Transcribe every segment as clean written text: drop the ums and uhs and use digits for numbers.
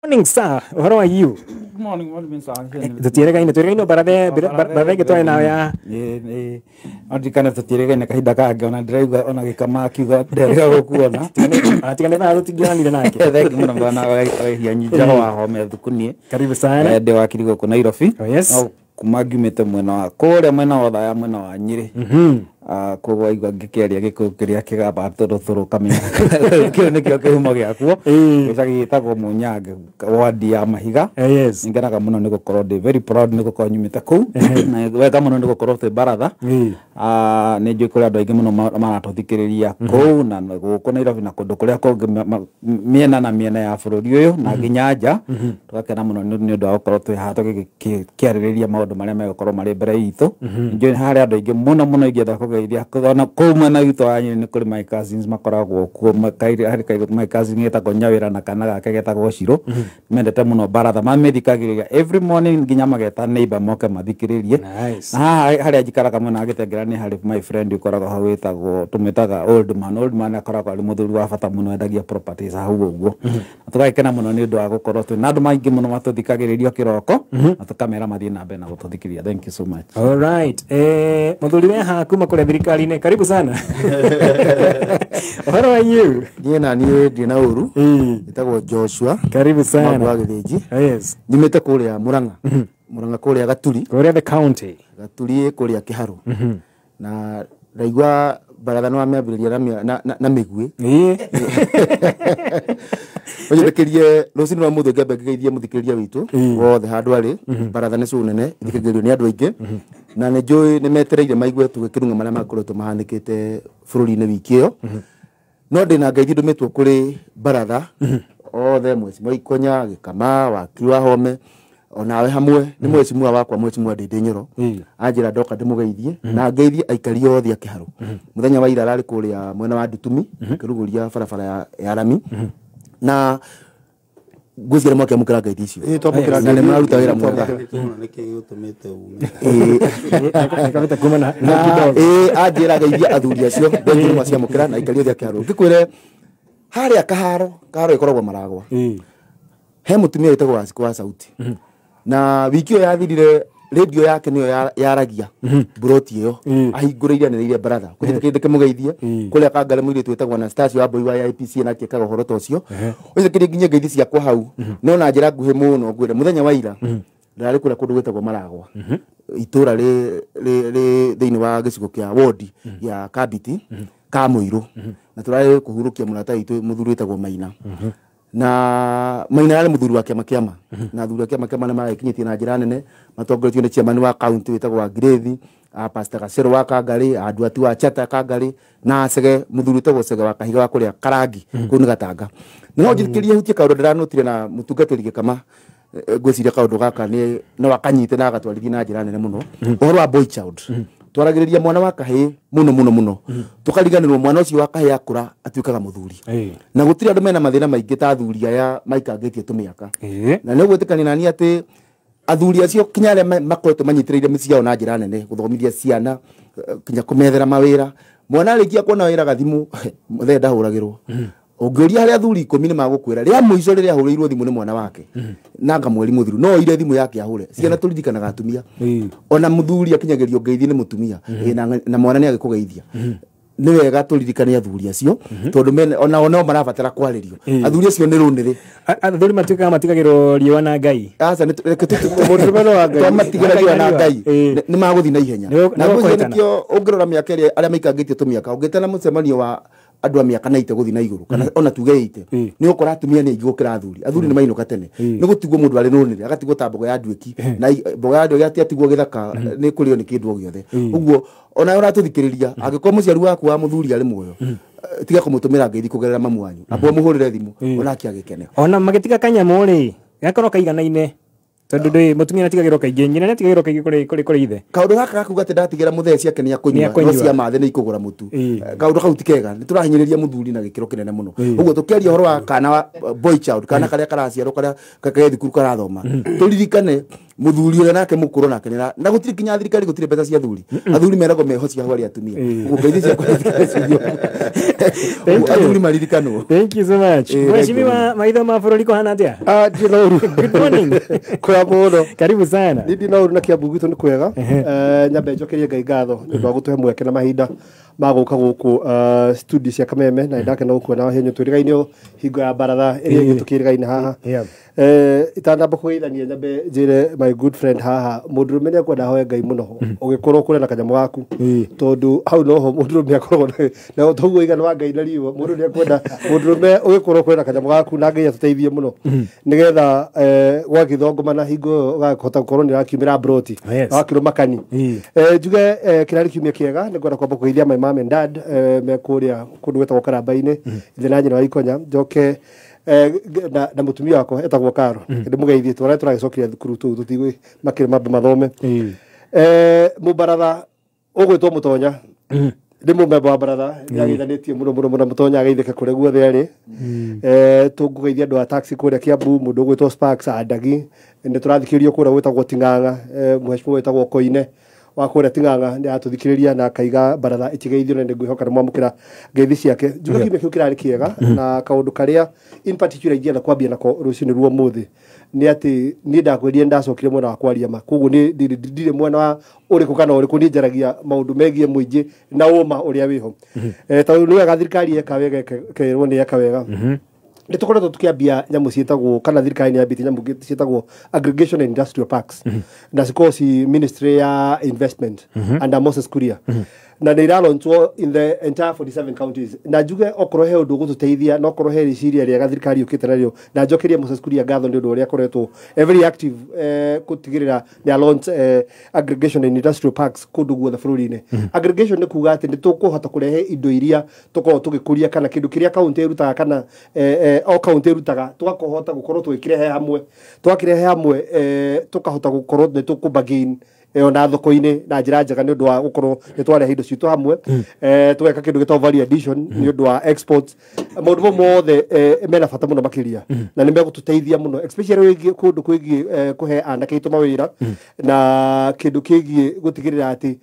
Morning, sir. How are you? Good morning, sir. Tutierega barade gitwa na ya. Andi kana tutierega kahinda kange ona ndirauga ona gikama akiuga nderega gukuona. Atigane na rutigirani nake. Thengi muno bana wa hianya wa home thukunie. Karibu sana. Ndi wakiri guku Nairobi. Oh yes. Kuma ngumite mwena wa kuria mwena wa thaya mwena wa Nyeri. Koguo igwa ngĩkĩaria gĩkũyũ kĩrĩa kĩgamba tũrũtũrũ kamenya kĩu nĩkĩo kĩhumo gĩakuo gĩcagi gĩtagwo Mũnyange wadi ya Mahiga. Nĩngenaga mũno nĩ gũkorwo ndĩ very proud nĩ gũkorwo nyumĩte kũu na wega mũno nĩ gũkorwo twĩ baratha. Nĩ njũĩ kũrĩ andũ aingĩ mũno maratũthikĩrĩria kũu na gũkũ Nairobi na kũndũ kũrĩa kũngĩ mĩena na mĩena ya bũrũri ũyũ na nginya nja. Tũgakena mũno nĩ ũndũ wa gũkorwo twĩ haha tũkĩarĩrĩria maũndũ marĩa megũkorwo marĩ mbere itũ. Njũĩ harĩ andũ aingĩ mũno ingĩenda kũgeithia kũona kũu na gitũ wanyu nĩ kũrĩ my cousins makoragwo kuo my cousin getagwo Nyawĩra na kana gake getagwo Shiro. Mendete mũno baratha mamĩthikagĩrĩria every morning nginya mageta neighbor moke mathikĩrĩrie. Harĩa njikaraga mũno agĩtengera nĩ harĩ my friend ũkoragwo hau wĩtagwo tũmĩtaga old man akoragwo arĩ mũthuri wa bata mũno endagia properties hau ũguo. Tũgakena mũno nĩ ũndũ wa gũkorwo twĩ na andũ maingĩ mũno matũthikagĩrĩrio kĩroko na tũkamera mathiĩ na mbere na gũtũthikĩrĩria. Thank you so much. All right. Mũthuri we haha kuma kũrĩa thirikari-inĩ karibu sana. How are you? Ndiye na niĩ ndĩ na ũru etagwo Joshua. Karibu sana. Wa Gĩthĩnji. Yes. Nyumĩte kũrĩa Mũrang'a kũrĩa Gaturi. Kũrĩa the county. Gaturi kũrĩa Kĩharũ. Na ndaigua baratha no amĩambĩrĩria na mĩguĩ. Ũnyethekerie rũcinĩ rwa mũthĩ ngĩamba ngĩgeithia mũthikĩrĩria witũ wothe handũ arĩ. Baratha nĩ cunene ithikagĩrĩrio nĩ andũ aingĩ na nĩ njũĩ nĩ metereire maigue tũgĩkĩrung'a marĩa makoretwo mahanĩkĩte bũrũri-inĩ wiki ĩyo. No ndĩna ngeithi ndũmĩtwo kũrĩ baratha othe Mheshimiwa Ikonya, Gĩkama, wakiri wa Home onawe hamwe nĩ Mheshimiwa wakwa Mheshimiwa Ndindi Nyoro anjĩra ndoka ndĩmũgeithie na ngeithie aikari othe a Kĩharũ. Mũthenya wa ira ararĩ kũrĩa mwena wa Ndutumi kĩrugũria barabara ya Rami na ngwĩciria mwakĩamũkĩra ngeithi icio na nĩ mararuta wĩra mwega. Anjĩra geithia athuri acio nĩ maciamũkĩra na aikari othe a Kĩharũ. Ngĩkwĩre harĩa kaharo ĩkoragwo Maragwa he mũtumia wĩtagwo Waciko wa Sauti na wiki ĩyo yathirire radio yake nĩyo yaragia buroti ĩyo ahingũrĩire anĩrĩire baratha kũnyita kĩmũgeithie kũrĩa Kangare mũirĩtu wĩtagwo Anastasia wa Mbũi wa IPC na kĩkaga ũhoro ta ũcio ũcikĩrie nginya ngeithi ciakwa hau no na njĩra nguhĩ mũno ngwĩre mũthenya wa ira ndarĩ kũrĩa kũndũ gwĩtagwo Maragwa itũra rĩ thĩinĩ wa gĩcigo kĩa wodi ya Kabiti ka Mũirũ na tũrarĩ kũhurũkia mũrata witũ mũthuri wĩtagwo Maina na Maina yarĩ mũthuri wa kĩama na athuri a kĩama nĩ marakinyĩtie na njĩra nene matongoretio nĩ chairman wa county wĩtagwo Angirethi Pastor Gacero wa Kangare Anduati wa Chata Kangare na Cege mũthuri wĩtagwo Cege wa Kahiga wa kũrĩa Karangi kũu nĩ Gatanga. No njĩkĩrie hutie kaũndũ ndĩranotire na mũtungatĩri Gĩkama ngwĩciria kaũndũ gaka nĩ no akanyite na agatwarithia na njĩra nene mũno ũhoro wa boy child. Twaragĩrĩria mwana wa kahĩĩ mũno tukariganĩrwo mwana ũcio wa kahĩĩ akũra atuĩkaga mũthuri na gũtirĩ andũ mena mathĩna maingĩ ta athuri aya maikangĩtie tũmĩaka na nĩ gwĩtĩkania nani atĩ athuri acio kinya arĩa makoretwo manyitĩrĩire mĩciĩ yao na njĩra nene gũthomithia ciana kinya kũmethera mawĩra mwana arĩkia kuona wĩra gathimũ mũthee ndahũragĩrwo ũngĩũria harĩa athuri 10 nĩ magũkwĩra rĩa mũico rĩrĩa ahũrĩirwo thimũ nĩ mwana wake nanga mweri mũthiru no ire thimũ yake ahũre ciana tũririkanaga atumia ona mũthuri akinyagĩrio ngeithi nĩ mũtumia na mwana nĩ agĩkũgeithia nĩ wega tũririkane athuri acio tondũ ona marabatara kwarĩrio athuri acio nĩ rũnĩrĩ athuri matuĩkaga matigagĩrwo riũa na Ngai aca matigagĩrwo na Ngai nĩ magũthiĩ na ihenya na nĩkĩo ũngĩrora mĩaka ĩrĩa arĩa maikangĩtie tũmĩaka ũngĩtana mũcemanio wa andũ a mĩaka 90 gũthiĩ na igũrũ kana ona tuge 80 nĩ ũkora atumia nĩ aingĩ gũkĩra athuri nĩ mainũka tene nĩ gũtigwo mũndũ arĩ rũnĩrĩ agatigwo ta mboga ya nduĩki na mboga ya nduĩki atigwo gĩthaka nĩ kũrĩo nĩ kĩndũ o gĩothe ũguo ona ũratũthikĩrĩria angĩkorwo mũciari waku wa mũthuri arĩ muoyo tiga kũmũtũmĩra ngeithi kũgerera mamu wanyu amba mũhũrĩre thimũ onake agĩkene ona magĩtiga kanyamũ rĩ gakorwo kaiganaine tondu ndĩ mutumia natigagĩrwo kaingĩ nyina natigagĩrwo kaingĩ kũrĩ ithe kaũndũ gaka gakuga atĩ ndatigĩra mũthee ciake nĩ akũnyua no cia mathe nĩ ikũgũra mũtu kaũndũ kau ti kega nĩ tũrahinyĩrĩria mũthuri na gĩkĩro kĩnene mũno ũguo tũkĩaria ũhoro wa kana wa boy child kana karĩa karaciarwo karĩa kage thukuru karathoma tũririkane muthuri ule nake mukuru nake na gutiri kinya thirikari gutiri mbeca cia athuri athuri meragwo mehocia hwari atumia ngeithi cia athuri maririkanwo. Thank you so much. Mheshimiwa maitho ma bururi ko hana atia? Ndinoru. Good morning. Kwa muno. Karibu sana. Ndinoru na Kiambu gitu ni kwega. Nyambe njokerie Ngai ngatho ndu gutuhe mweke na mahinda maguka guku studio cia Kameme na ndake na gukuona henyo twirigainio hingo ya baratha iria gitukirigaine haha. Itandamba kuithania nyambe njire my good friend haha mundurume ni akwenda hoya Ngai muno ugikorwo kure na kanyamu gaku tondu hau noho mundurume akorwo na toguo igana wa Ngai na riwo mundu ni akwenda mundurume ugikorwo kure na kanyamu gaku na Ngai atuteithie muno nigetha gwa githongomana hingo gakota gukorwo ni rakiumira broti wakiro makani njuge kirari kiumia kiega ni kwenda kwamba kuithia my mom and dad me kuria kundu gwetagwo Karamba-ini ithina nyina wa Ikonya njoke na mutumia wako etagwo Karo ndimugeithie twara turagicokira thukuru tu tutigwe makire mambe mathome mubaratha ugwitwo Mutonya ndi mumemba wa baratha yageithanitie muno Mutonya ageithike kure guothe ari tungugeithia andu a taxi kuria Kiambu mundu ugwitwo Sparks Adagi ndi turathikirio kuria gwitagwo Ting'ang'a mheshimiwa wetagwo Koine wa kuria Ting'ang'a ni atuthikiriria na kaiga baratha itigeithio na ngwihoka na mwamukira ngeithi ciake njuga kiumia kiu kirari kiega na kaundu karia in particular ingia na kwambia nako rucini ruo muthi ni ati ni ndakwerie ndacokire mwena wa kwaria ma koguo ni ndire mwena wa uriku kana uriku ni njaragia maundu megie muingi na uma uria wiho tondu ni wega thirikari eka wega kerwo ni eka wega ni tukoretwo tukiambia nyamu cietagwo kana thirikari ni yambite nyamu cietagwo aggregation and industrial parks na cikosi ministry ya investment under Moses Kuria na they launchwo in the entire 47 counties na njuge okorwo he undu gututeithia no korwo he riciria ria thirikari ukite nario na njokerie Moses Kuria ngatho ni undu uria koretwo very active kutigirira ni launch aggregation and industrial parks kundu guothe bururi-ini aggregation ni kuga ati ni tukuhota kurehe indo iria tukorwo tugikuria kana kindu kiria county irutaga kana o county irutaga tugakohota gukorwo twikirehe hamwe tukahota gukorwo ni tukubagain ona thoko-ini na njira njega ni undu wa gukorwo ni twarehe indo citu hamwe tweka kindu gitagwo value addition ni undu wa exports maundu mothe mena bata muno makiria na ni megututeithia muno especially kundu kwigi kuhe anake itu mawira na kindu kigi gutigirira ati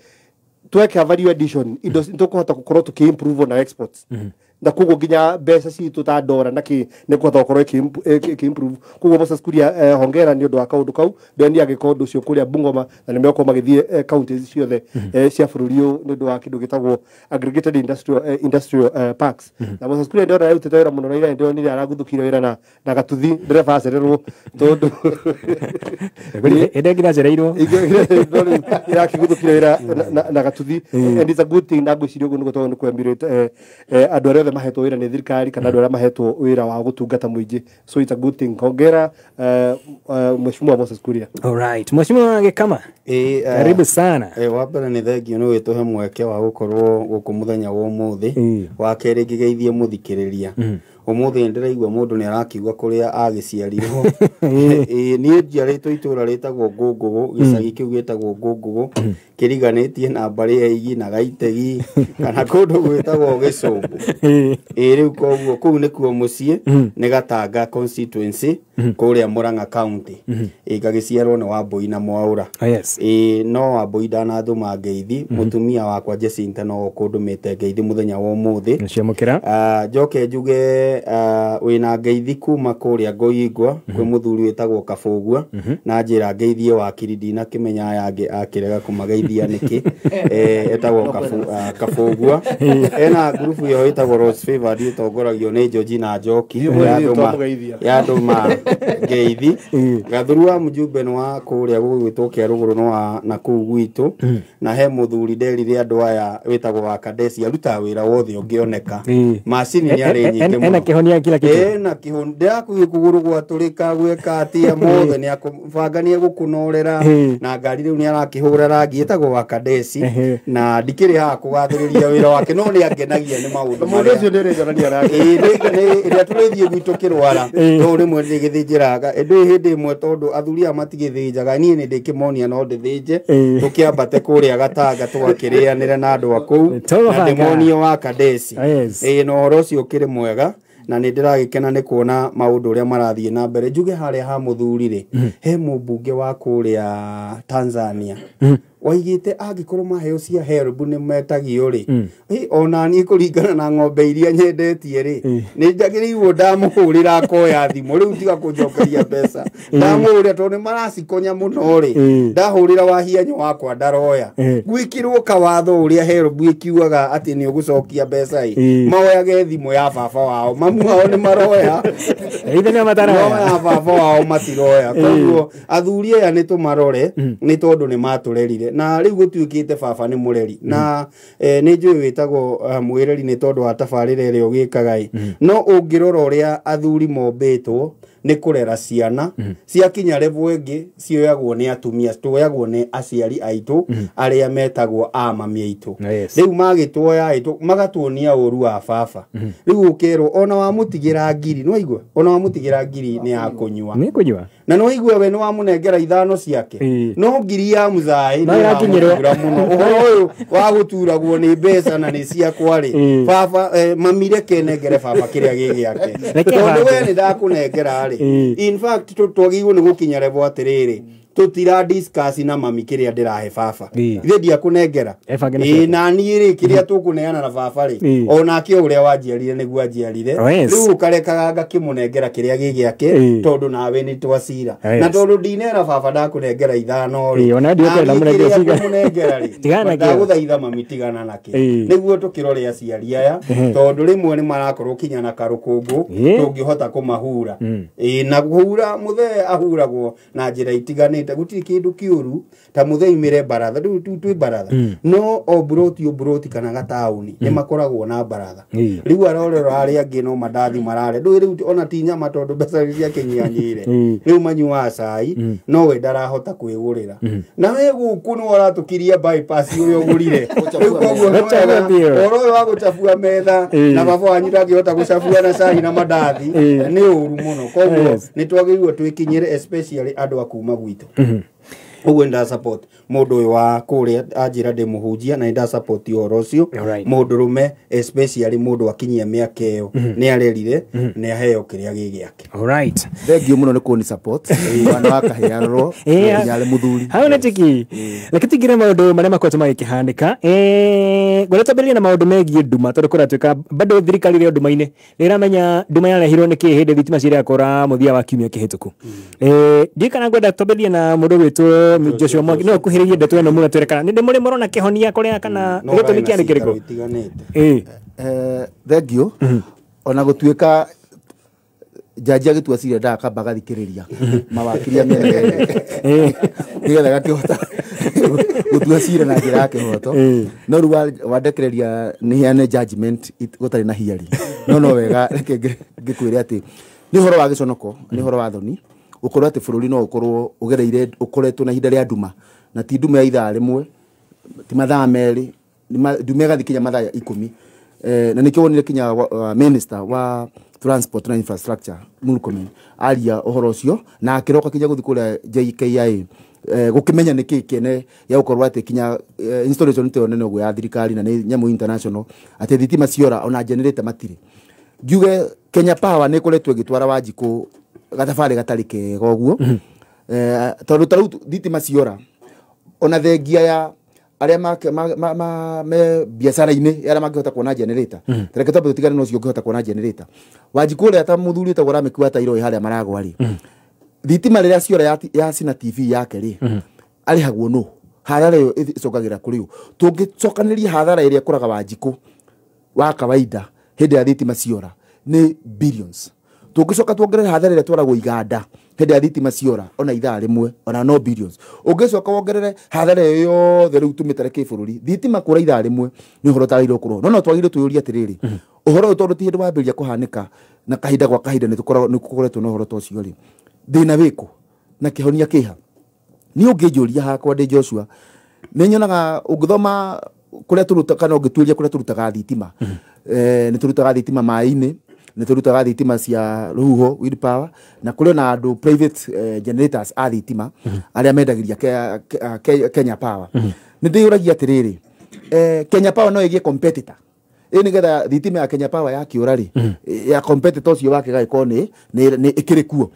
tweka value addition indo tukuhota gukorwo tuki-improve na exports na kugo ginya mbeca citu ta ndora naki ni kuhota gukorwo ki-improve kugo Moses Kuria hongera ni undu wa kaundu kau ndeni agikondu cio kuria Bungoma na ni meko magithie counties ciothe cia bururi ni undu wa kindu gitagwo aggregated industrial parks na Moses Kuria ndora rutete wira muno na ira ndio ni araguthukira wira na gatuthi ndireba acererwo tondu ende ngira cereirwo ira kiguthukira wira na gatuthi and it's a good thing na ngwiciria uguo ni gutwa ni kwambirite andu aria mahetwo wira ni thirikari kana andu aria mahetwo wira wa gutungata muingi so it's a good thing hongera mheshimiwa Moses Kuria. All right mheshimiwa Gikama karibu sana. Wa mbere ni thengio ni wituhe mweke wa gukorwo guku muthenya wa umuthi wa keri ngigeithie muthikiriria umuthi ndiraigua mundu ni arakiugwa kuria agiciarirwo ni njiaritwo itura ritagwo Ngungugu gicagi kiu gitagwo Ngungugu kiriganitie na mbari ya igi na gaitegi kana kundu gwitagwo Gicumbu riu koguo kuu nikuo mucii ni Gatanga constituency kuria Murang'a county ngagiciarwo ni Wambui na Mwaura no Wambui ndanathuma ngeithi mutumia wakwa Jacinta no kundumite ngeithi muthenya wa umuthi nciamukira njoke njuge wina ngeithi kuma kuria Ngoingwa kwi muthuri witagwo Kabugua na njira ngeithie wakiri ndina kimenya yange akirega kumageithia niki etagwo Kabugua ena group yo itagwo Rose Favor itongoragio ni Georgina Njoki ya nduma ngeithi gathurua mjumbe no wa kuria gwitwo kia ruguru no wa na kuu gwitu na he muthuri nderire andu aya witagwo wa Kadesi aruta wira wothe ungioneka macini ni ari nyingi ena kihonia kila kitu ena kihondia kuguru gwaturika gweka atia mothe ni akubangania gukunorera na ngari riu ni arakihura rangi etagwo wa Kadesi na ndikiri ha kugathiriria wira wake no ni angenagia ni maundu mundu ucio ndirigania rangi ria turithie gwitu kirwara no rimwe ndigithinjiraga endu hindi imwe tondu athuria matigithinjaga nie ni ndikimonia no ndithinje tukiambate kuria Gatanga twakirianire na andu akuu na demonio wa Kadesi no horo ucio kiri mwega na nä ndä ragä kena nä kuona maå ndå å rä a marathiä na mbere njuge harä a ha må thuri rä he må mbunge wa kå rä a Tanzania waigä te angä korwo maheo cia HELB nä metagio rä ona niä kå ringana na ng'ombe iria nyendetie rä nä njagä rä irwo ndamå hå rä ra koya thimå rä u tiga kå njokeria mbeca ndamå hå rä ra tondå nä maracikonya må no rä ndahå rä ra wahianyo wakwa ndaroya gwä kä rwo kawatho å rä a HELB ä kiugaga atä nä å gå cokia mbeca maoyage thimå ya baba wao mamu ao nä maroya ya baba wao matiroya koguo athuri aya nä tå marore nä tondå nä matå rerire na rä u gå tuä kä te baba nä må reri na nä njå wä tagwo mwä reri nä tondå wa tabarä ra ä rä a å gä kaga no å ngä rora å rä a athuri mombä two nä kå rera ciana ciakinya revo ĩngĩ cioyagwo nĩ atumia tuoyagwo nĩ aciari aitũ arĩa metagwo a mami aitũ rĩu magĩtuoya aitũ magatuonia ũru wa baba rĩu ũkerwo ona wamũtigĩra ngiri no igwe ona wamũtigĩra ngiri nĩ ya kũnyua na no igwe we nĩ wamũnengera ithano ciake no ngiri ya mũthai nĩ yakinyĩrwo mũno ũhoro ũyũ wa gũturagwo nĩ mbeca na nĩ ciakwa rĩ baba mami reke nengere baba kĩrĩa gĩ gĩake tondũ we nĩ ndakũnengera in fact twagĩrĩirwo nĩ gũkinya level atĩrĩrĩ tutira discuss na mami kiria ndirahe baba ithe ndia kunengera na niĩ rĩ kiria tukuneana na baba rĩ ona kĩ uria wanjiarire nĩguo anjiarire rĩu ũkarekaga ngakĩmũnengera kiria gĩ gĩake tondũ nawe nĩ twacira na tondũ ndinera baba ndakunengera ithano rĩ ona ndiokwenda mũnengera rĩ ndagũthaitha mami tigana nake nĩguo tũkĩrore aciari aya tondũ rĩmwe nĩ marakorwo kinya na karũkũngũ tũngĩhota kũmahura na kũhura mũthee ahuragwo na njĩra itigani gutiri kindu kiuru ta mutheimire baratha twi baratha no o broti kana gatauni ni makoragwo na baratha riu arorero ari angi no mandathi marare ndu riu ona ti nyama tondu mbeca cia kinyianyire riu manyua cai no we ndarahota kwigurira na we guku no aratukiria bypass uyo gurire riu koguo oro wa guchafua metha na baba wanyu ndangihota guchafua na cai na mandathi ni uru muno koguo ni twagirwo twikinyire especially andu akuma gwitu uguo nda support mundu uyu wa kuria anjira ndi muhunjia na nda support oro ucio mundu rume especially mundu akinyia miaka iyo ni arerire ni aheo kiria gĩ gĩake alright thengio muno ni kuni support wana wakaheanwo nyale muthuri hau nĩ tiki lakini tigire maundu maria makoretwo magĩkĩhanĩka ngoretwo mbere na maundu megiĩ nduma tondũ kũratuĩka bado thirikari ĩrĩ nduma-inĩ nĩramenya nduma yarehirwo nĩ kĩ hĩndĩ thitima cirakora mũthia wa kiumia kĩhĩtũku ndikana ngwenda tũmberie na mũndũ wĩtwo Joshua Mwangi no kuhiririe ndeto eno muno twerekana ninde muri morona kihonia kuria kana gitumi kiani kiriko thengio ona gutuika jaji agitua cira ndakamba gathikiriria mawakiria mene nigetha gakihota gutua cira na njira ya kihoto no ru wandekereria ni heane judgment gutari na hiari no wega reke ngikwire ati ni horo wa giconoko ni horo wa thoni ukorwo ati bururi no ukorwo ugereire ukoretwo na hinda ria nduma na ti nduma ya ithaa rimwe ti mathaa meri nduma gathikinya mathaa 10 na nikio wonire kinya minister wa transport na infrastructure Murkomen aria uhoro ucio na akiroka kinya guthi kuria JKIA gukimenya niki kene ya ukorwo ati kinya installation te onene gwa ya thirikari na ni nyamu international ati thitima ciora ona generator matire ngiuge Kenya Power ni kuretwe gitwara Wanjiku gathabari gatari kega uguo tondu taru thitima ciora ona thengia ya aria me biacara-ini aria mangihota kuona generator tereke tobe tutigane no cio ngihota kuona generator Wanjiku ria ta muthuri ta gora mekua ta iro haria maragwa ri thitima riria ciora ya Cina TV yake ri arihagwo no hathara iyo icokagira kuri u tungicokanĩria hathara iria kuraga Wanjiku wa kawaida hindi ya thitima ciora ni billions tungicoka tuongerera hathara iria twaragwo iganda hindi ya thitima ciora ona ithaa rimwe ona no billions ungicoka wongerere hathara iyo the riu tumitareke bururi thitima kura ithaa rimwe ni horo tariro kurwo no twagire tuyuria atiriri uhoro uyu tondu ti hindi wambiria kuhanika na kahinda gwa kahinda ni tukoretwo no horo tocio ri thina wiko na kihonia kiha ni ungijuria hakwa ndi Joshua ni nyonaga ungithoma kuria turuta kana ungituria kuria turutaga thitima ni turutaga thitima mai-ini ni turutaga thitima cia ruho wind power na kuri na andu private generators a thitima aria mendagiria Kenya Power ni ndiuragia atiriri Kenya Power no igie competitor ni getha thitima ya Kenya Power ya kiura ri ya competitor cio wake gaiko ni ikiri kuo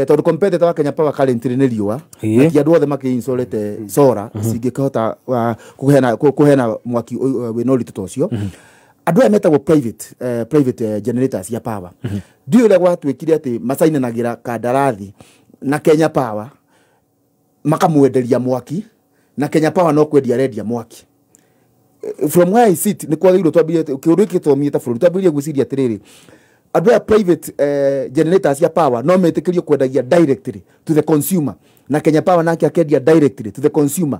tondu competitor wa Kenya Power currently ni riua ati andu othe makiinsolete solar singikihota kuhena mwaki wina uritu tocio andu aya metagwo private generators ya power ndio ile gwatwikire ati masainanagira kandarathi na Kenya Power makamwenderia mwaki na Kenya Power no kwendia rendia mwaki from where I sit ni kwagirwo twambire kiuriki twomie ta buru twambire gwiciria atiriri andu aya private generators ya power no metikirio kwendagia directly to the consumer na Kenya Power nake akendia directly to the consumer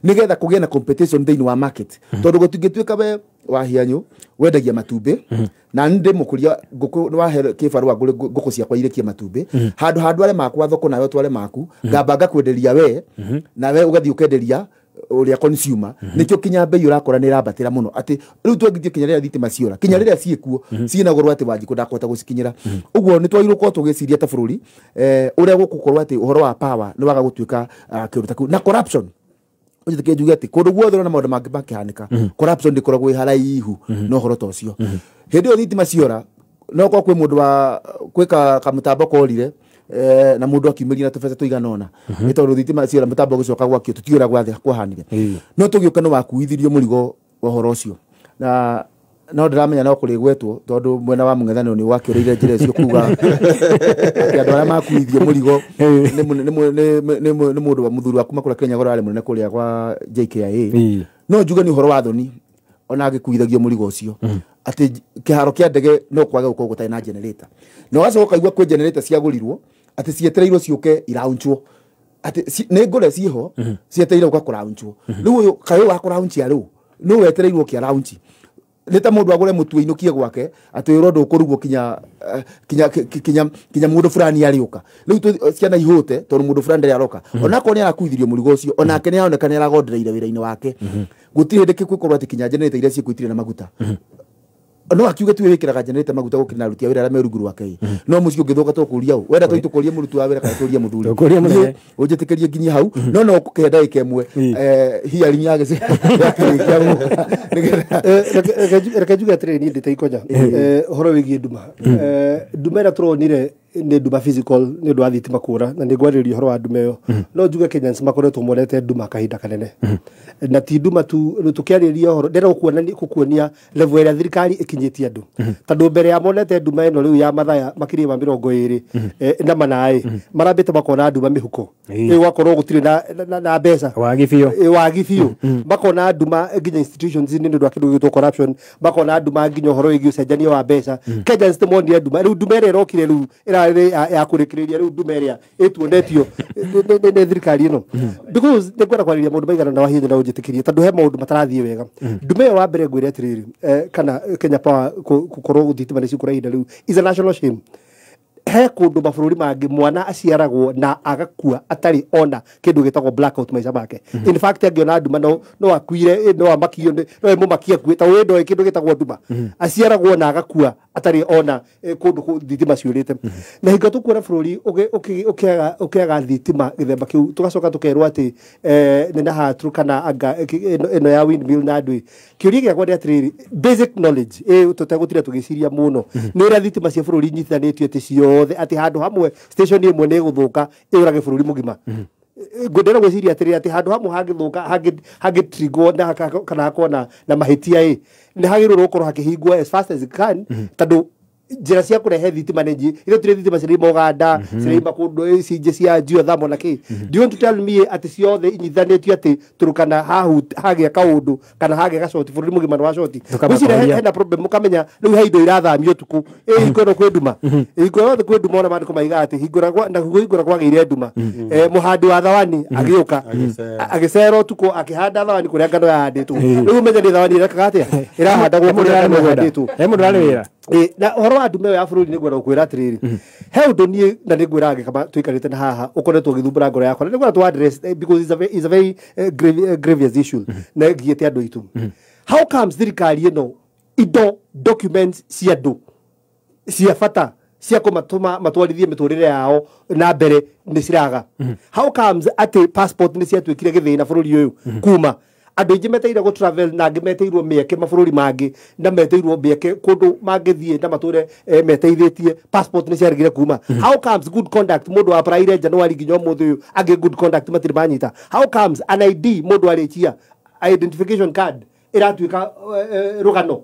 nigetha kugia na competition thini wa market tondu gutingituika we wahianyu wendagia matumbi na ndi mukuria nguku wahe kibarua nguku cia kwairikia matumbi handu ale makwa thoko nayo twale maku ngamba kwenderia we na we ugathi ukenderia uria consumer nikyo kinya bei urakora ni rabatira muno ati riu twangithie kinya rira thitima ciora kinya rira ciekuo ciina gorwa ati wanji kundakota gucikinyira uguo ni twairu ko tugiciria ta bururi uria gukukorwa ati uhoro wa power ni waga gutuika kirutaku na corruption ujithike njuge ati kundu guothe na maundu mangi makihanika corruption ndikoragwo haraihu no horo tocio hindi yo thitima ciora no kwa kwi mundu wa kwika kamutambo korire na mundu akiumiria na tubesa tuiganona ni tondu thitima ciora mutambo gucoka gwakio tutiura gwathe kwahanire no tugiuka no wakuithirio murigo wa horo ucio na no ndiramenya no kurigwetwo tondu mwena wa mung'ethaniro ni wakiurire njira cio kuga andu aria makuithio murigo ni mundu wa muthuri wa kuma kura Kenya gora ari munene kuria kwa JKIA no njuga ni horo wa thoni ona agikuithagio murigo ucio ati kiharo kia ndege no kwage gukorwo gutai na generator no wacoka kaigua kwi generator ciagurirwo ati cietereirwo ciuke iraunchwo ati ne ngore ciho cietereirwo kwa kuraunchwo riu kayo wa kuraunchi ariu no wetereirwo kia raunchi leta mundu agure mutu inukie gwake ati urondo ukurugwo kinya mundu fulani ariuka riu ciana ihute tondu mundu fulani ndari aroka ona ko ni arakuithirio murigo ucio ona ke ni aonekana aragondereire wira-ini wake gutire ndiki kwikorwo ati kinya generator iria ciekuitire na maguta no akiuga tu wikiraga generator maguta gukina rutia wira ara meruguru wake no mucio ngithoka to kuria u wenda to kuria murutu wa wira kana kuria muthuri kuria munene ujitikerie nginya hau no no kukenda ikemwe hiaring yagese rekajuga train ndi taikonya horo wigi nduma nduma ra turonire ni nduma physical ni ndu athitima kura na ni gwaririo horo wa nduma yo no njuga Kenyans makoretwo monete nduma kahinda kanene na ti nduma tu tukiariria horo ndera kukuonia level ya thirikari ikinyitie andu tondu mbere ya monete nduma ino riu ya mathaya makiri ma 20 na manai marambite makona nduma mihuko wakorwo gutire na mbeca wagi biu makona nduma nginya institutions ni ndu akindu gitwo corruption makona nduma nginya horo igi ucenjania wa mbeca Kenyans te mondia nduma riu nduma ero kire riu ya kurikiria riu nduma ria etuonetio ne thirikari ino because ne kwara kwariria mundu maigana na wahinya na ujitikirie tondu he maundu matarathie wega nduma yo wa mbere ngwire atiriri kana Kenya Power kukorwo guthitima nici kurahinda riu is a national shame he kundu mabururi mangi mwana aciaragwo na agakua atari ona kindu gitagwo blackout maica make in fact angiona nduma no akuire no amakio no mumakia kuita wendo kindu gitagwo nduma aciaragwo na agakua atari ona kundu thitima ciurite na hinga tukuona bururi ukiaga thitima githemba kiu tugacoka tukerwo ati ni na hatru kana anga ino ya windmill na ndui kiuria gya kwenda atiriri basic knowledge tutagutira tugiciria muno ni ira thitima cia bururi nyithanitio ati ciothe ati handu hamwe station imwe ni guthuka iurage bururi mugima ngundera gwiciria atiriri ati handu hamwe hangithuka hangitrigwo na kana kona na mahitia ni hagirwo gukorwo hakihingwo as fast as it can tondu njira cia kurehe thitima nenji ile tire thitima ciri moganda ciri makundu cije cia geothermal na ki do you want to tell me ati ciothe inyithanitio ati turukana hagia kaundu kana hagia gacoti bururi mugima wa shoti gucire hena problem mukamenya riu heindo irathamio tuku hingoro kwenduma hingoro kwenduma ona mandiko maiga ati hingora na hingora kwagire nduma muhandi wa thawani agiuka agisero tuku akihanda thawani kuria ngano yahanditwo riu menya ni thawani irakaga atia irahandagwo kuria ngano yahanditwo mundu ari wira na horo wa ndume ya bururi nigwira ukwira atiriri he undu nie na nigwira kama tuikarite na haha ukoretwo githumbura ngoro yakwa nigwira tu address because is a very grievous issue na giete andu itu how comes thirikari ino indo documents cia andu cia bata cia kumatuma matwarithie miturire yao na mbere ni ciraga how comes ati passport ni cia twikire githina bururi uyu kuma andå aingä meteire gå travel na angä meteirwo mä eke mabå rå ri mangä na meteirwo mä eke kå ndå mangä thiä na matå re meteithä tie passport nä ciarigire kuma how comes good conduct må ndå wa praire januari nginya må thä å yå angä good conduct matirä manyita how comes an id må ndå arä cia identification card ä ratuä ka rå gano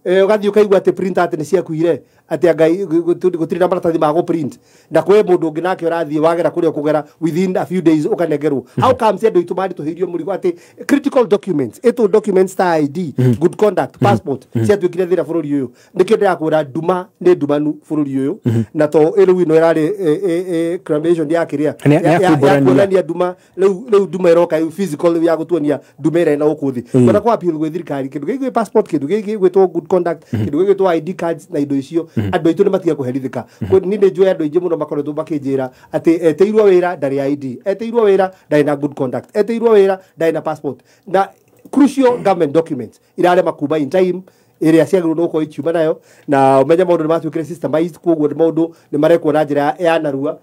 ugathiä å kaigua atä printer atä nä ciakuire atä ngai gå tirä na maratathi ma gå print na kwä må ndå å ngä nake å rathiä wagera kå rä a kå gera within a few days å kanengerwo how comes andå aitå marä tå hä irio må rigo atä critical documents ĩtwo documents ta id good conduct passport ciatuä kire thä ra bå rå ri å yå nä kä ndä rakwä ra nduma nä ndumanu bå rå ri å yå na to ä rä u ino ä rarä clamation yakä rä yakuonania nduma rä u nduma ä roka physical ya gå tuonia nduma ä rena gå kå thä ona kwa appeal gwä thirikari kä ndå gä gwä passport kä ndå gä gwä two good conduct kä ndå gä gwä two id cards na indo icio andå aitå nä matiga kå herithä ka nä nä njå andå aingä må no makoretwo makä njä ra atä eteirwo wä ra ndarä id eteirwo wä ra ndarä na good conduct eteirwo wä ra ndarä na passport na crucial government documents irarema kuma in time ĩrĩa ciagĩrĩirwo nĩ gũkorwo ikiuma nayo na ũmenye maũndũ nĩ matuĩkire systemized koguo maũndũ nĩ marekwo na njĩra ya narua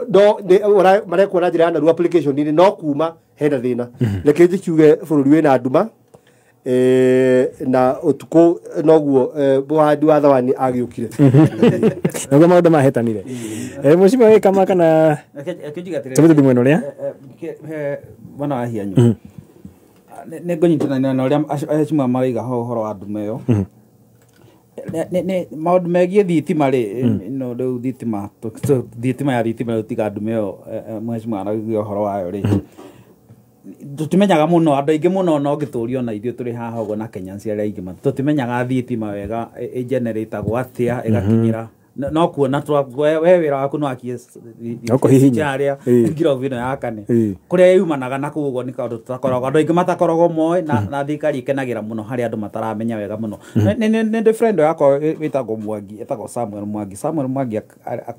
no marekwo na njĩra ya narua application-inĩ no kuma hena thĩna reke njikiuge bũrũri wĩna nduma na ũtukũ noguo Mũhandi wa Thawani agĩũkire noguo maũndũ mahetanire mũcimo wĩ kama kana tũmĩtũthi mwena ũrĩa wana wa hianyu nä ngå nyitana na å rä a acima maraiga ho horo wa ndume ä yo maå ndå megiä thitima rä no rä u thitima ya thitima rä u tiga ndume ä yo mwecima araugia å horo wayo rä tå timenyaga må no andå aingä må no no ngä tå rio na ithuä tå rä haha å guo na Kenya ciarä aingä ma tå timenyaga thitima wega ä generatagwo atä a ä gakinyä ra no kuona we wä ra waku no akie harä ngirobu ä no ya kane kå rä a yumanaga na kå guo nä kaå ndå tutakoragwo andå aingä matakoragwo moä na thirikari ĩkenagä ra må no harä andå mataramenya wega må no nä ndä friend yakwa wä tagwo Mwangi etagwo Samuel Mwangi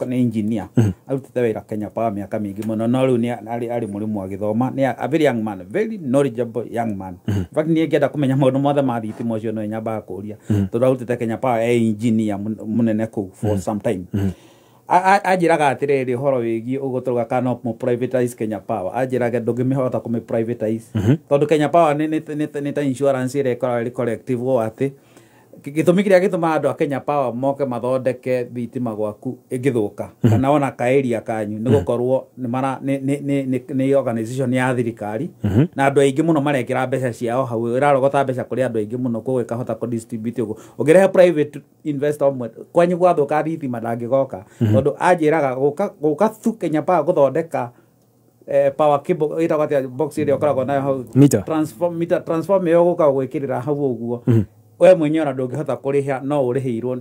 nä engineer arutä te wä ra Kenya Power mä aka mä ingä må no no rä u arä må rä mu agä thoma a very young man very knowledgeable young man fact niä ngenda kå menya maå ndå mothe ma thitima å cio no nyambaga kå ria tondå arutä te Kenya Power engineer må nene kå sometime anjiraga atä rä horo wä giä å gå tå kana privatize Kenya Power anjiraga ndå ngä mä hota kå mä privatize tondå Kenya Power nä ta insurance ä rä ä collective wo atä gä tå mi kä rä a gä tå ma andå a Kenya Power moke mathondeke thitima gwaku ä ngä thå ka kana ona kaäria kanyu nä gå korwo nä organization ya thirikari na andå aingä må no marekä ra mbeca ciao hau ä rarogota mbeca kå rä andå aingä må no koguo ä kahota kå distribute å guo å ngä rehe private investor mwe kwanyu gwathå ka thitima ndangä goka tondå anjä raga gå ka thu Kenya Power gå thondeka power cable ĩtagwo atĩa box ĩrĩa ũkoragwo nayo hau transform ĩyo gũka gwĩkĩrĩra hau ũguo we mwenyewe ona ndũngĩhota kũrĩha no ũrĩhĩirwo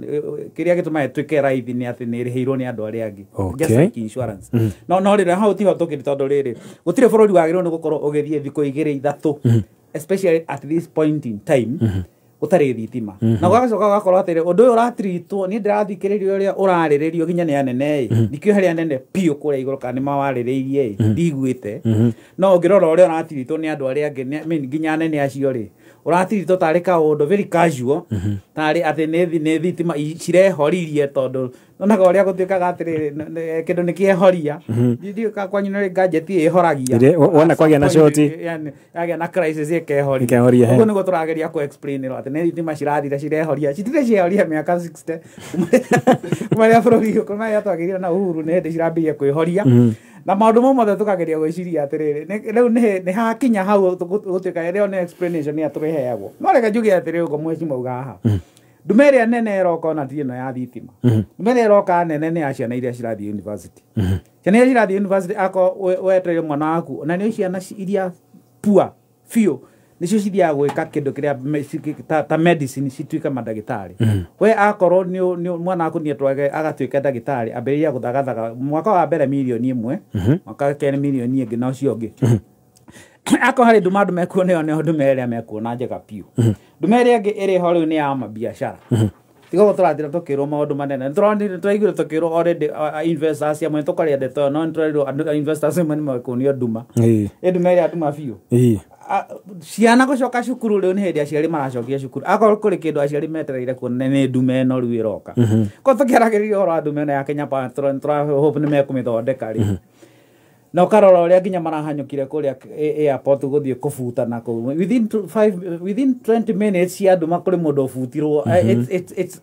kĩrĩa gĩtũmaga ĩtuĩke raithi nĩ atĩ nĩ ĩrĩhĩirwo nĩ andũ arĩa angĩ just like insurance no rĩrĩa hau tihotukĩri tondũ rĩrĩ gũtirĩ bũrũri wagĩrĩirwo nĩ gũkorwo ũgĩthiĩ thikũ igĩrĩ ithatũ especially at this point in time ũtarĩ thitima na gũgacoka gũgakorwo atĩrĩ ũndũ ũyũ ũratiritwo niĩ ndĩrathikĩrĩria ũrĩa ũrarĩrĩrio nginya nĩ anene ndikĩũĩ harĩa anene piũ kũrĩa igũrũ kana nĩ mawarĩrĩirie ndiguĩte no ũngĩrora ũrĩa ũratiritwo nĩ andũ arĩa angĩ nginya anene acio rĩ ũratiritwo tarĩ kaũndũ very casual tarĩ atĩ nĩ thitima cirehoririe tondũ nonaga ũrĩa gũtuĩkaga atĩrĩrĩ kĩndũ nĩ kĩehoria ndiũĩ kwanyu nĩ gadgeti ĩhoragia wona kwagĩa na short yagĩa na crisis ĩkehoria ũguo nĩguo tũrageria kũ explain atĩ nĩ thitima cirathira cirehoria citirĩ cirehoria mĩaka 60 kuma rĩrĩa bũrũri kuma rĩrĩa twagĩire na uhuru nĩ hĩndĩ cirambirie kwĩhoria na maũndũ mau mothe tũkageria gwĩciria atĩrĩrĩ rĩu nĩ hakinya hau gũtuĩka rĩo nĩ explanation ya tũrĩheagwo no reke njuge atĩrĩ ũguo mweci mauga haha ndume ĩrĩa nene ĩroka ona ti ĩno ya thitima ndume ĩrĩa ĩroka nene nĩ ya ciana iria cirathiĩ university ciana iria cirathiĩ university akorwo wetereire mwana waku na nĩ ciana iria pua biũ nĩcio cithiaga gwĩka kĩndũ kĩrĩa ta medicine cituĩke mandagĩtarĩ we akorwo mwana waku nĩ etwage agatuĩka ndagĩtarĩ ambĩrĩria gũthagathaga mwaka wa mbere mirioni ĩmwe mwaka wa kerĩ mirioni ĩngĩ na ũcio ũngĩ akorwo harĩ nduma andũ mekuona ĩyo nĩyo ndume ĩrĩa mekuona njega piũ ndume ĩrĩa ĩngĩ ĩrĩ ho rĩu nĩ ya mabiacara tiga tũrathira tũkĩrwo maũndũ manene tũraiguire tũkĩrwo already investors amwe tũkarĩendete no nĩtũrairwo investors amwe nĩmekuonio nduma ndume ĩrĩa nduma biũ ciana gũcoka cukuru rĩu nĩ hĩndĩ aciari maracokia cukuru akorwo kũrĩ kĩndũ aciari metereire kuona nĩ ndume ĩno rĩu ĩroka ko tũkĩaragĩrĩria ũhoro wa ndume ĩno ya Kenya Power tũrahope nĩ mekũmĩthondeka rĩ na ukarora uria nginya marahanyukire kuria airport guthie kubutana ku within 20 minutes ya andu makuri mundu ubutirwo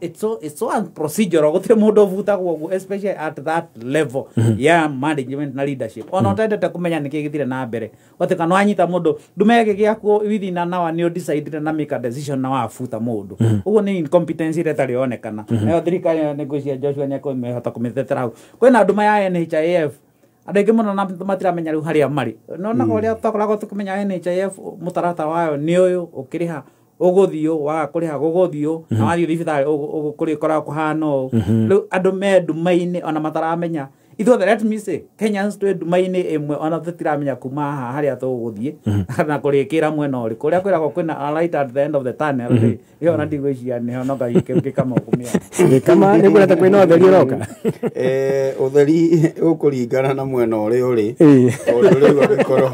it's so unprocedural gutire mundu ubutagwo especially at that level ya management na leadership ona utendete kumenya niki githire na mbere ote kana anyita mundu ndumege giaku within an hour ni decide na make a decision na wabuta mundu ugo ni incompetence ire tari onekana yo thirikari negocia Joshua nyako mehota kumithetera hau kwina nduma ya NHIF andenge muno na matiramenya riu haria mari nona uria twakoragwo tukumenya NHIF mutarata wayo ni uyu ukiriha uguthio wa kuriha guguthio na wathio thibitari ugukurikora kuhano riu andu me ndumaini ona mataramenya ithuothe let me say Kenyans twe ndumaini imwe ona tutiramenya kuma haria tuguthie na kurikira mwena uri kuria kwiragwo kwina light at the end of the tunnel iyo na ndigwiciria ni hono gaike kama ukumia kama ni kurata kwina utheri roka utheri ukuringana na mwena uri uri uri gukoro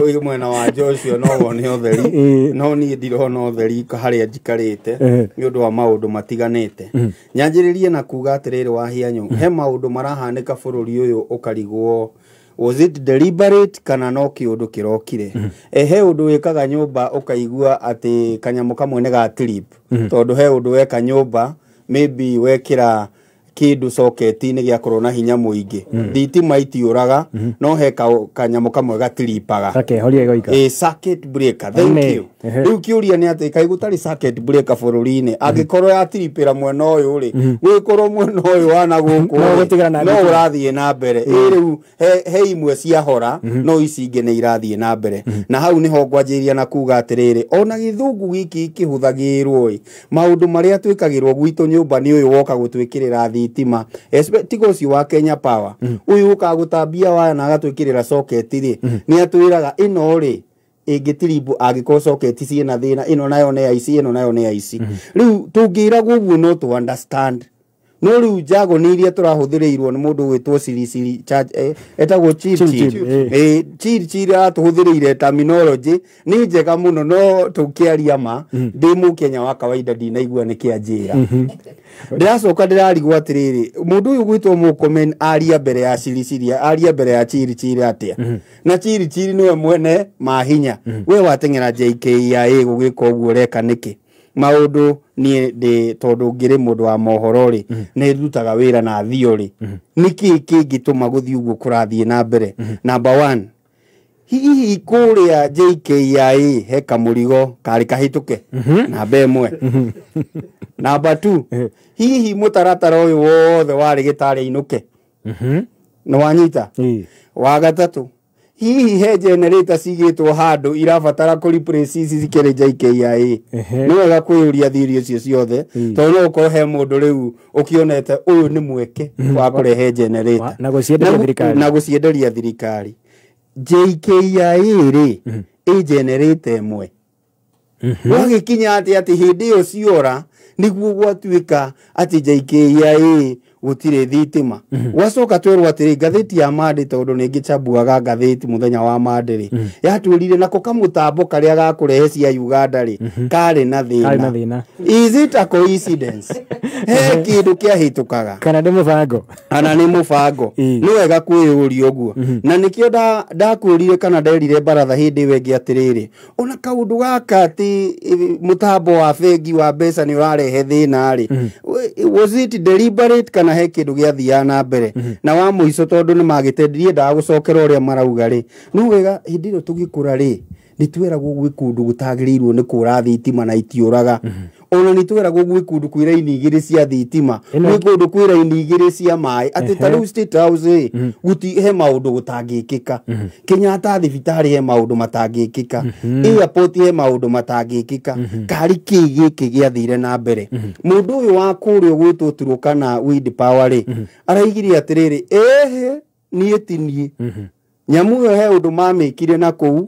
uyu mwena wa Joshua no wone utheri no ni ndirona utheri haria njikarite ni undu wa maundu matiganite nyanjiririe na kuga atiriri wa hianyu he maundu marahanika bururi uyu ukarigwo was it deliberate kana no kiundu kirokire he undu wikaga nyumba ukaigua ati kanyamu kamwe ne ga trip tondu he undu weka nyumba maybe wekira kindu socket-ini gia korona hinya muingi thitima itiuraga no he kanyamu kamwe gatiripaga horia goika circuit breaker thank you riu kiuria ni ati kai gutari circuit breaker bururi-ini angikorwo ya tiripira mwena uyu ri wikorwo mwena uyu wana guku no urathie na mbere riu he imwe cia hora no ici ingi ni irathie na mbere na hau niho ngwanjiria na kuga atiriri ona githungu giki kihuthagirwo maundu maria twikagirwo gwitu nyumba ni uyu woka gutwikirira thitima tigo si wa Kenya Power uyu ukagutambia waya na agatwikirira socket ri ni atwiraga ino ri ingitiribu agiko socket ciina thina ino nayo ne IC ino nayo ne IC riu tungira gugu no to understand no riu jago ni iria turahuthirirwo ni mundu gwitwo siri charge etagwo chiri atuhuthirire terminology ni njega muno no tukiaria ma ndi mu Kenya wa kawaida ndinaigua ni kianjira ndiracoka ndirarigwo atiriri mundu uyu gwitwo mu comment aria mbere ya siri aria mbere ya chiri atia na chiri niwe mwene mahinya we watengera JKIA gugika uguo reka niki maundu ni de tondu ngiri mundu wa mohoro ri ni rutaga wira na thiori niki kingituma guthi uguo kurathie na mbere number 1 hihi kuria JKIA he kamurigo kari kahituke namba 1 number 2 hihi mutaratara uyu wothe wari gitari inuke no wanyita wa gatatu hihi he generator cigitwo handu irabatara ku replace ici cikere JKIA no wega kwiuria thirio cio ciothe tondu uko he mundu riu ukionete uyu ni mweke wa kurehe generator na gucienderia thirikari JKIA ri generator imwe wagikinya ati hindi yo ciora niguo gwatuika ati JKIA gutire thitima wacoka twerwo atiri ngatheti ya Mande tondu ningi chambuaga ngatheti muthenya wa Mande ri yatwirire nako kamutambo karia gakurehe cia Uganda ri kari na thina is it a coincidence he kindu kiahitukaga kana ni mubango no wega kwiyuria uguo na nikio ndakwirire kana nderire baratha hindi wengi atiriri ona kaundu gaka ati mutambo wa bengi wa mbeca ni urarehe thina ri was it deliberate kana he kindu giathia na mbere na wa muico tondu ni magitendirie ndagucokera uria marauga ri no wega hindi ro tugikura ri nitweragwo gwikundu gutagirirwo ni kura thitima na itiuraga ona nitweragwo gwikundu kwira inigiri cia thitima gwikundu kwira inigiri cia mai ati taru state house guti he maundu gutangikika Kenyatta thibitari he maundu matangikika airport he maundu matangikika kari kigiki giathire na mbere mundu uyu wa kurio gwitwo Turukana wind power ri araigiri atiriri nie tinie nyamu yo he undu mamikire na kou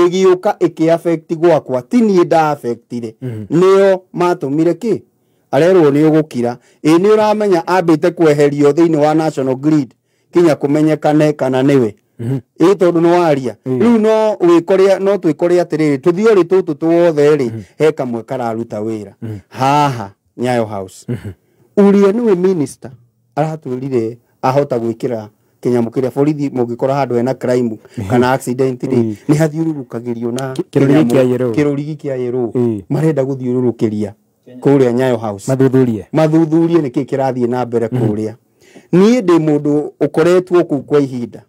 igiuka iki affect gwakwa tini nda affectire nio matumire ki arerwo ni ugukira ni uramenya ambite kweherio thiini wa national grid kinya kumenyekane kana niwe tondu no waria riu no wikoria no twikoria atiriri tuthiori tutu tuothe ri he kamwe kararuta wira haha Nyayo House uria niwe minister aratwirire ahota gwikira kinyamo kiria borithi mungikora handu hena crime kana accident ri ni hathiururukagirio na kirurigi kia yero marenda guthiururukiria kuria Nyayo House mathuthurie niki kirathie na mbere kuria nie ndi mundu ukoretwo ku kwa ihinda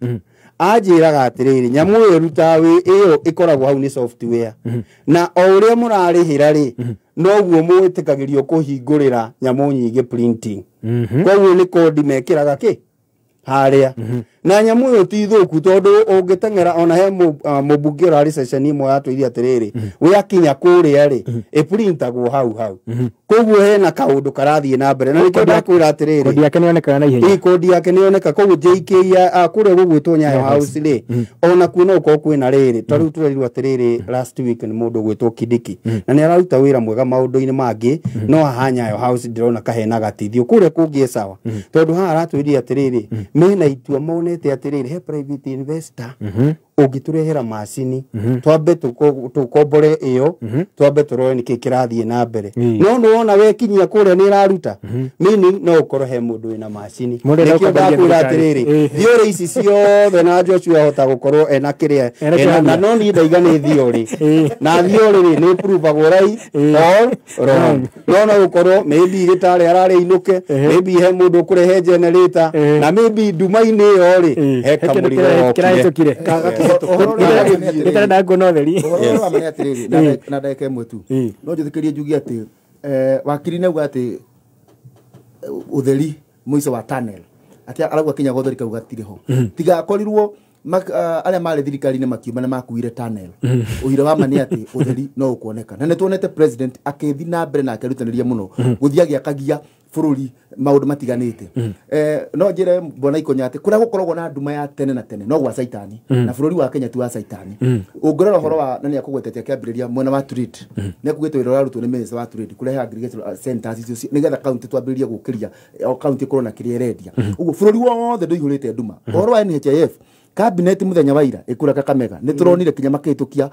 ajiraga atiriri nyamu yo rutawe iyo ikoragwo hau ni software na o uria murarihira ri noguo mwitikagirio kuhingurira nyamu nyingi printing koguo ni code mekiraga ki haria na nyamu yo ti thuku tondu ungitengera ona he mubungi rari session imwe atwiri atiriri we akinya kuria ri printagwo hau koguo hena kaundu karathie na mbere na nikio ndakwira atiriri kodi yake nioneka na ihenya kodi yake nioneka koguo JK kuria gugwitwo Nyayo House ri ona kuno uko kwina riri tariu turerirwo atiriri last week ni mundu gwitwo Kidiki na ni araruta wira mwega maundu-ini mangi no ha Nyayo House ndirona kahena gatithio kuria kungi sawa tondu ha aratwiri atiriri mena itua monete atiriri he private investor ugiturehera macini twambe tukombore iyo twambe turoe niki kirathie na mbere no wona we kinyia kuria ni raruta mini no ukoro he mundu ina macini nikio ndakwira atiriri thiore ici ciothe na Joshua hota gukorwo ena kiria na no ni ndaigane thiori na thiori ri ni prove agwo right or wrong no ukorwo maybe gitare arare inuke maybe he mundu kurehe generator na maybe nduma-ini yo ri he kamurigo kirahetũkire ngitarenda nguona ũtheri amenya atiriri na ndagĩka ĩmwe tu no njũthĩkĩrie njugie atĩ wakiri nauga atĩ ũtheri mũico wa tunnel ati arauga kinya gotheri kauga tirĩ ho tiga akorirwo aria marĩ thirikari-inĩ makiuma na makuire tunnel ũhira wa ma nĩ atĩ ũtheri no ũkuoneka na nĩ tuonete president akĩthi na mbere na akĩrutanĩria mũno gũthiĩ agĩakagia bũrũri maũndũ matiganĩte no njĩre mbona ikonya atĩ kũrĩa gũkoragwo na nduma ya tene na tene no gwa caitani na bũrũri wa Kenya tu wa caitani ũngĩrora ũhoro wa nani akũgwetetia kĩambĩrĩria mwena wa trade nĩ akugĩte wĩra ũrarutwo nĩ minister wa trade kũrehe aggregate centers icio nĩgetha county twambĩrĩrie gũkĩria county ĩkorwo na kĩrĩa ĩrendia ũguo bũrũri wothe ndũihũrĩte nduma ũhoro wa NHIF cabinet muthenya wa ira ikura Kakamega ni turonire kinya makihitukia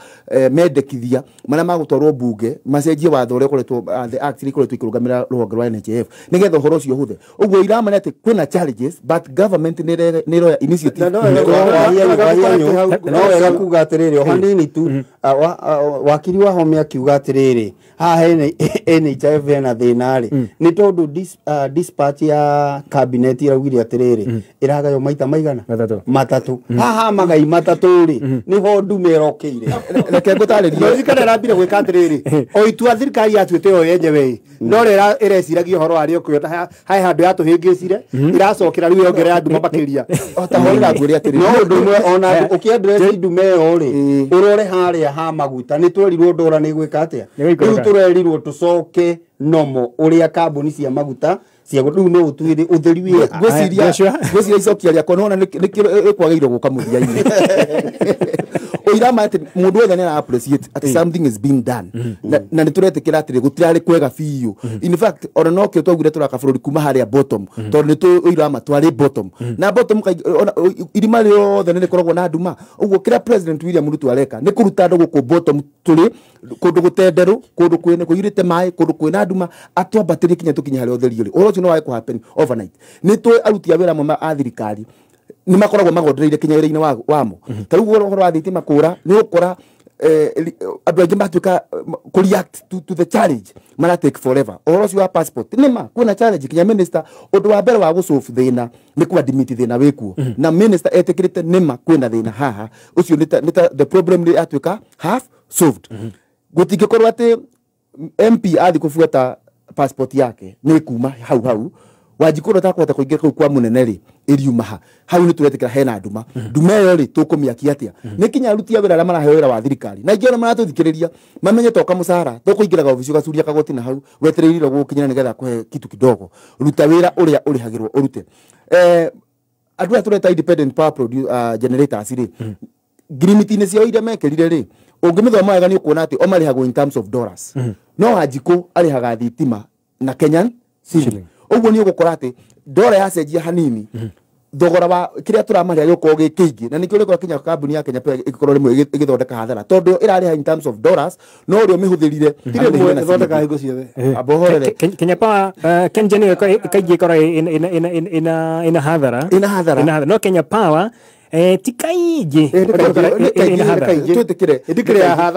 mendekithia maria magutwarwo bunge macenjie watho uria ukoretwo the act ikoretwo ikirugamira ruhonge rwa NHIF nigetha uhoro ucio huthe uguo iramanya ati kwina challenges but government ni roya initiative no wega kuga atiriri o hanini tu wakiri wa home akiuga atiriri ha NHIF na thina ri ni tondu dispatch ya cabinet iraugire atiriri iragayo maita maigana matatu haha magai matatu ri niho ndume rokeire reke ngutaririe thirikari arambire gwika atiriri o itua thirikari yatuite yo yenyewe no rera ireciragia horo ari okuyota hai handu yatuhingicire iracokera riu yongerera nduma makiria otahorera nguri atiriri no ndumwe ona ukiaddress ndume yo ri urore haria ha maguta ni twerirwo ndora ni gwika atia riu turerirwo tucoke nomo uria kambuni cia maguta cia riu no utwire utheri wi gwiciria icokia ria konona nikio ikwageirwo guka muthia-ini oirama ati mundu wothe ni appreciate ati something is being done na nituretikira ati gutirari kwega fiu in fact ona no kio twagire turaka bururi kuma haria bottom tondu nitu oirama twari bottom na bottom irima riothe ni koragwo na nduma uguo kira president William Ruto areka ni kuruta ndogo ku bottom turi kundu gutenderu kundu kwene kuyirite mai kundu kwena nduma atwambatire kinya tukinya haria utheri uri ucio no wae ku happen overnight ni tu aruti a wira mo a thirikari ni makoragwo magondereire kinya wira-ini wamo tariu uhoro wa thitima kura ni ukora andu aingi matuika ku react to the challenge mara take forever uhoro ucio wa passport nima kuna challenge kinya minister undu wa mbere wa gusolve thina ni ku admit thina wikuo na minister etikirite nima kwina thina haha ucio ni the problem ni atuika half solved gutingikorwo ati MP athi kufuata passport yake ni kuma hau wajikoro takwata kuingia kwa munene ri iriumaha hau ni turetikira hena nduma yo ri tukumiakia atia ni kinya aruti a wira ara maraheo wira wa thirikari na ingiona maratuthikiriria mamenye toka musara tukuingiraga ofici gacuria kagoti na hau wetereirwo gukinyira nigetha kuhe kitu kidogo ruta wira uria urihagirwo urute andu atureta independent power producer generators ri grimiti-ini ciao iria mekirire ri ungimithoma wega ni ukuona ati o marihagwo in terms of dollars no Wanjiku arihaga thitima na Kenyan shilling uguo ni ugukora ati dola yacenjia hanini thogora wa kiria turamaria gĩkorwo gĩ kĩingĩ na nĩkĩo rĩkorwo Kenya kambuni ya Kenya Power ĩkorwo rĩmwe ĩgĩthondeka hathara tondũ ĩrarĩha in terms of dollars no ũrĩa ũmĩhũthĩrire tirĩ mwe thondeka hingo ciothe abohorere Kenya Power Kengen kaingĩ ĩkorwo ina hathara no Kenya Power ti kaingĩ twĩtĩkĩre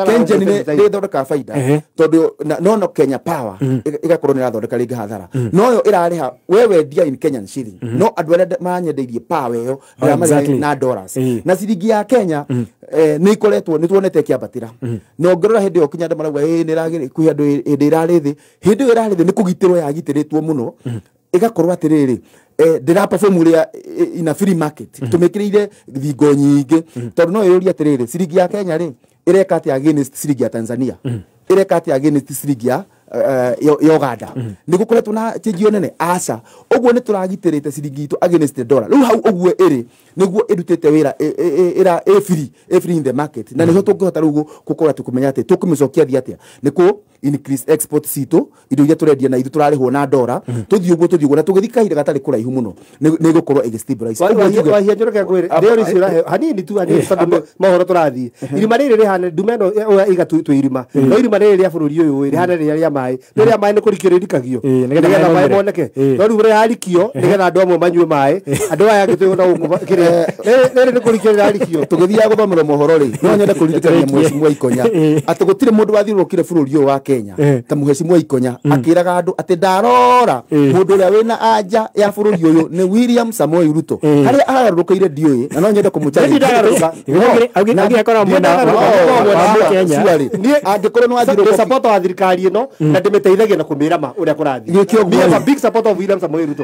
Kengen nĩ ĩthondekaga baida tondũ no Kenya Power ĩgakorwo nĩ ĩrathondeka rĩngĩ hathara no yo ĩrarĩha we wendia in Kenyan shilling no andũ arĩa manyendeirie power ĩyo ndĩramarĩha na dollars na ciringi ya Kenya nĩ ikoretwo nĩ tuonete kĩambatĩra na ongerera hĩndĩ ĩyo Kenya andũ marauga nĩ ĩragĩrĩ kwĩ andũ hĩndĩ ĩrarĩ thĩ hĩndĩ ĩyo ĩrarĩ thĩ nĩ kũgitĩrwo yagitĩrĩtwo mũno ĩgakorwo atĩrĩrĩ ndĩra perform ũrĩa in a free market tũmĩkĩrĩire thingo nyingĩ tondũ no yũria atĩrĩrĩ ciringi ya Kenya rĩ ĩreka atĩ against ciringi ya Tanzania ĩreka atĩ against ciringi ya Uganda nĩ gũkoretwo na change nene aca ũguo nĩ tũragitĩrĩte ciringi itũ against the dollar rĩu hau ũguo ĩrĩ nĩguo ĩrutĩte wĩra free in the market na nĩho tũngĩhota rĩu gũkorwo tũkũmenya atĩ tũkũmĩcokia thi atĩa nĩkuo increase export citũ indo iria tũrendia na ithu tũrarĩhwo na dollar tũthiĩ ũguo na tũgĩthiĩ kahinda gatarĩ kũraihu mũno nĩ gũkorwo ĩgĩstabilize wahia njoroke ngwĩre rĩo rĩcio hanini tu mohoro tũrathiĩ irima rĩrĩ rĩhana ndume ĩno igatũ irima no irima rĩrĩ rĩa bũrũri ũyũ rĩhana rĩrĩa maĩ rĩrĩa maĩ nĩ kũrikĩrĩrikagio nĩgetha maĩ moneke no rĩu rĩarikio nĩgetha andũ amwe manyue maĩ andũ aya angĩ twĩhota gũkũ kĩrĩa rĩrĩ nĩ kũrikĩrĩrikio tũgĩthiaga gũthomera mohoro rĩ no nyende kũririkania Mheshimiwa Ikonya atĩ gũtirĩ mũndũ wathiũrũrũkire bũrũri ũyũ wa Kenya ta Mheshimiwa Ikonya akĩraga andũ atĩ ndarora mũndũ ũrĩa wĩna anja ya bũrũri ũyũ nĩ William Samoei Ruto harĩa agarũrũkĩire ndiũĩ na no nyende kũmũcharĩria angĩkorwo nĩ wathiĩ support wa thirikari ĩno na ndĩmĩteithagia na kũmĩra ma ũrĩa kũrathiĩ me a big support of William Samoei Ruto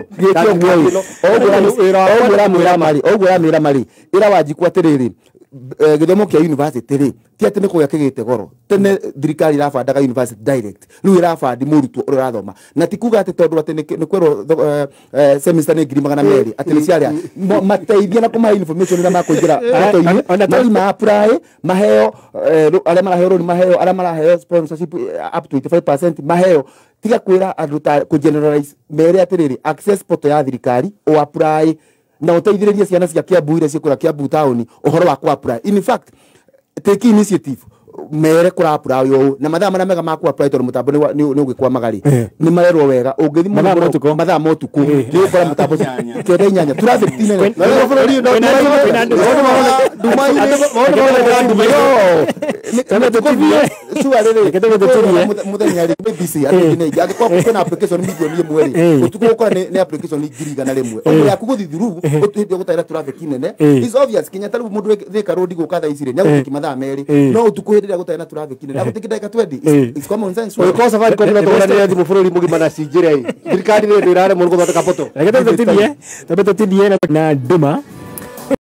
ũguo ramĩra marĩ ĩra wanjikwa atĩrĩrĩ gĩthomo kĩa university rĩ ti atĩ nĩ kũgĩa kĩgĩte goro tene thirikari ĩrabandaga university direct rĩu ĩrabandi mũrutwo ũrĩa ũrathoma na ti kuga atĩ tondũ atĩ nĩ kwĩrwo semester nĩ 200 atĩ nĩ ciarĩa mateithia na kũmahe information ĩrĩa makũingĩra toinĩ na apply maheo arĩa maraheo rũni maheo arĩa maraheo sponsorship up to 85% maheo tiga kwĩra andũ ta kũgeneralize mere atĩrĩrĩ access portal ya thirikari o apply na ũteithĩrĩrie ciana cia Kiambu iria ciĩkũra Kiambu town ũhoro wa ku-apply in fact take initiative mere kũra apply ũũ na mathaa marĩa mega ma ku-apply tondũ mũtambo nĩ ũgĩkwamaga rĩ nĩ marerwo wega ũngĩthi mathaa ma ũtukũ nĩ ũkora mũtambo kenda inyanya tũrathĩtinĩ mũthenya rĩ busy angĩkorwo kwĩna application milioni ĩmwe rĩ ũtukũ ũkora nĩ application ngiri igana rĩmwe ũguo yaku gũthiĩ through ũtũhĩndĩ gũtaĩra traffic nene is obvious Kenyatta rĩu mũndũ Thika road gũka thaa ici rĩ nĩagũtĩki mathaa merĩ no ũtukũ hĩndĩ ĩrĩa gũtaĩra traffic nene agũtĩki ndagĩka 20 it's common sense ũgĩkorwo Safaricom ĩratũgũranĩra thimũ bũrũri mũgima na cinjĩra thirikari nĩ ĩraremwo nĩ gũthondeka poto tũtithie na nduma